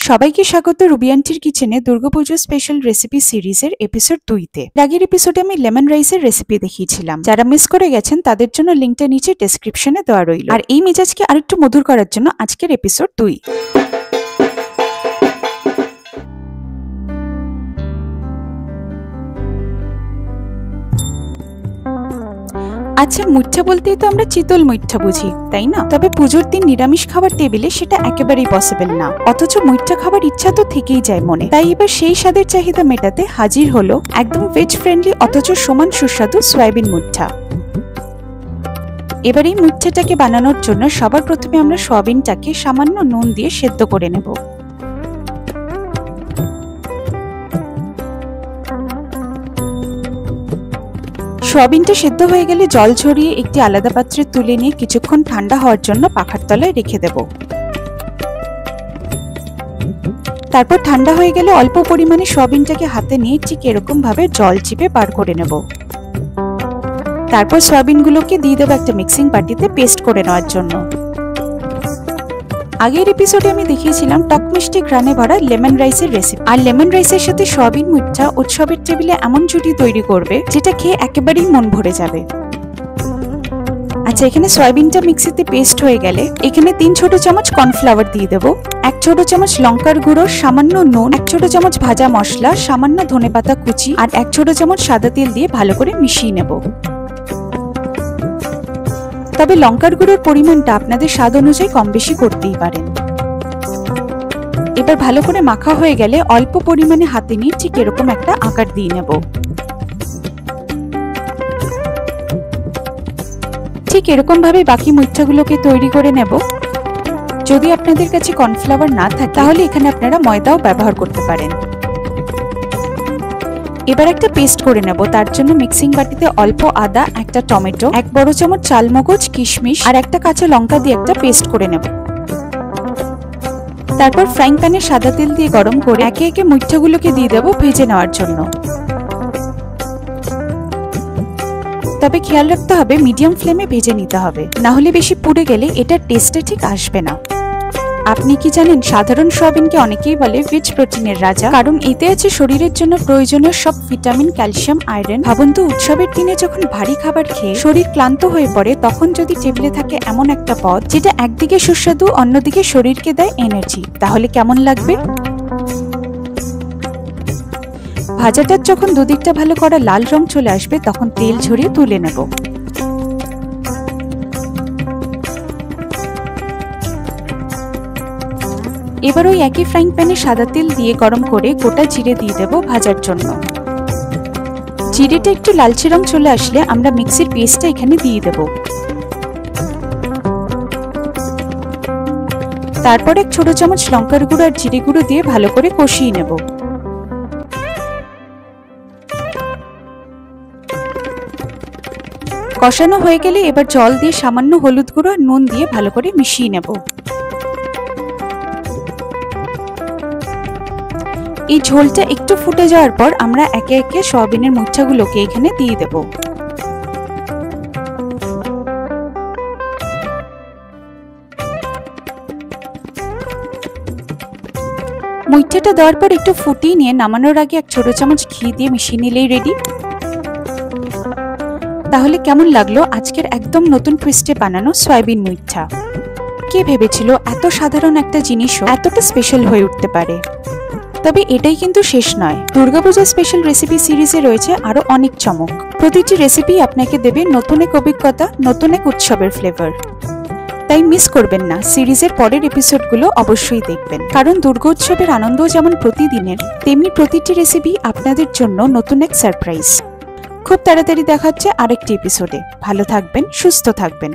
সবাইকে স্বাগত রুবি আন্টির কিচেনে দুর্গাপুজো স্পেশাল রেসিপি সিরিজের এপিসোড 2-তে। আগের এপিসোডে আমি লেমন রাইসের রেসিপি দেখিয়েছিলাম। যারা মিস করে গেছেন তাদের জন্য লিংকটা নিচে ডেসক্রিপশনে দেওয়া রইল। আর এই মেজাজকে আরেকটু মধুর করার জন্য আজকের এপিসোড 2। আচ্ছা, মুঠা বলতেই তো আমরা চিতল মুঠা বুঝি, তাই না? তবে পুজোর দিন নিরামিষ খাবার টেবিলে সেটা একেবারেই পসিবল না, অথচ মুঠা খাবার ইচ্ছা তো থেকেই যায় মনে। তাই এবার সেই স্বাদের চাহিদা মেটাতে হাজির হলো একদম ভেজ ফ্রেন্ডলি অথচ সমান সুস্বাদু সয়াবিন মুঠা। এবার এই মুঠাটাকে বানানোর জন্য সবার প্রথমে আমরা সয়াবিনটাকে সামান্য নুন দিয়ে সেদ্ধ করে নেব। সয়াবিনটা সেদ্ধ হয়ে গেলে জল ঝরিয়ে একটি আলাদা পাত্রে তুলে নিয়ে কিছুক্ষণ ঠান্ডা হওয়ার জন্য পাখার তলায় রেখে দেব। তারপর ঠান্ডা হয়ে গেলে অল্প পরিমাণে সয়াবিনটাকে হাতে নিয়ে ঠিক এরকম ভাবে জল চিপে বার করে নেব। তারপর সয়াবিনগুলোকে দিয়ে দেবো একটা মিক্সিং বাটিতে পেস্ট করে নেওয়ার জন্য। আগের এপিসোডে আমি দেখিয়েছিলাম টক মিষ্টি ঘ্রাণে ভরা লেমন রাইসের রেসিপি। আর লেমন রাইসের সাথে সয়াবিন মুঠা উৎসবের টেবিলে এমন জুটি তৈরি করবে যেটা খেয়ে একেবারেই মন ভরে যাবে। আচ্ছা, এখানে সয়াবিনটা মিক্সিতে পেস্ট হয়ে গেলে এখানে 3 ছোট চামচ কর্নফ্লাওয়ার দিয়ে দেবো, 1 ছোট চামচ লঙ্কার গুঁড়ো, সামান্য নুন, 1 ছোট চামচ ভাজা মশলা, সামান্য ধনেপাতা কুচি আর 1 ছোট চামচ সাদা তেল দিয়ে ভালো করে মিশিয়ে নেব। তবে লঙ্কার গুঁড়োর পরিমাণটা আপনাদের স্বাদ অনুযায়ী কম বেশি করতেই পারেন। এবার ভালো করে মাখা হয়ে গেলে অল্প পরিমাণে হাতে নিয়ে ঠিক এরকম একটা আকার দিয়ে নেব। ঠিক এরকম ভাবে বাকি মুঠাগুলোকে তৈরি করে নেব। যদি আপনাদের কাছে কর্নফ্লাওয়ার না থাকে তাহলে এখানে আপনারা ময়দাও ব্যবহার করতে পারেন। এবার একটা পেস্ট করে নেব। তার জন্য মিক্সিং বাটিতে অল্প আদা, একটা টমেটো, 1 বড় চামচ চালমগজ, কিশমিশ আর একটা কাঁচা লঙ্কা দিয়ে একটা পেস্ট করে নেব। তারপর ফ্রাইং প্যানে সাদা তেল দিয়ে গরম করে একে একে মুঠাগুলোকে দিয়ে দেব ভেজে নেওয়ার জন্য। তবে খেয়াল রাখতে হবে মিডিয়াম ফ্লেমে ভেজে নিতে হবে, না হলে বেশি পুড়ে গেলে এটার টেস্টে ঠিক আসবে না। আপনি কি জানেন সাধারণ সয়াবিনকে অনেকেই বলে ভেজ প্রোটিনের রাজা, কারণ এতে আছে শরীরের জন্য প্রয়োজনীয় সব ভিটামিন, ক্যালসিয়াম, আয়রন। ভাবুন তো, উৎসবের দিনে যখন ভারী খাবার খেয়ে শরীর ক্লান্ত হয়ে পড়ে তখন যদি টেবিলে থাকে এমন একটা পদ যেটা একদিকে সুস্বাদু অন্যদিকে শরীরকে দেয় এনার্জি, তাহলে কেমন লাগবে? ভাজাটার যখন দুদিকটা ভালো করা লাল রং চলে আসবে তখন তেল ঝরিয়ে তুলে নেব। এবার ওই একই ফ্রাইং প্যানে সাদা তেল দিয়ে গরম করে গোটা জিরে দিয়ে দেব ভাজার জন্য। জিরেটা একটু লালচে রং চলে আসলে আমরা মিক্সির পেস্টটা এখানে দিয়ে দেব। তারপর 1 ছোট চামচ লঙ্কার গুঁড়ো আর জিরে গুঁড়ো দিয়ে ভালো করে কষিয়ে নেব। কষানো হয়ে গেলে এবার জল দিয়ে সামান্য হলুদ গুঁড়ো আর নুন দিয়ে ভালো করে মিশিয়ে নেব। এই ঝোলটা একটু ফুটে যাওয়ার পর আমরা একে একে সয়াবিনের মুঠাগুলোকে এখানে দিয়ে দেব। মুঠাটা দেওয়ার পর একটু ফুটিয়ে নিয়ে নামানোর আগে 1 ছোট চামচ ঘি দিয়ে মিশিয়ে নিলেই রেডি। তাহলে কেমন লাগলো আজকের একদম নতুন টুইস্টে বানানো সয়াবিন মুঠা? কে ভেবেছিল এত সাধারণ একটা জিনিসও এতটা স্পেশাল হয়ে উঠতে পারে? তবে এটাই কিন্তু শেষ নয়। দুর্গাপূজা স্পেশাল রেসিপি সিরিজে রয়েছে আরো অনেক চমক। প্রতিটি রেসিপি আপনাকে দেবে নতুন এক অভিজ্ঞতা, নতুন এক উৎসবের ফ্লেভার। তাই মিস করবেন না, সিরিজের পরের এপিসোডগুলো অবশ্যই দেখবেন, কারণ দুর্গোৎসবের আনন্দ যেমন প্রতিদিনের, তেমনি প্রতিটি রেসিপি আপনাদের জন্য নতুন এক সারপ্রাইজ। খুব তাড়াতাড়ি দেখা হচ্ছে আরেকটি এপিসোডে। ভালো থাকবেন, সুস্থ থাকবেন।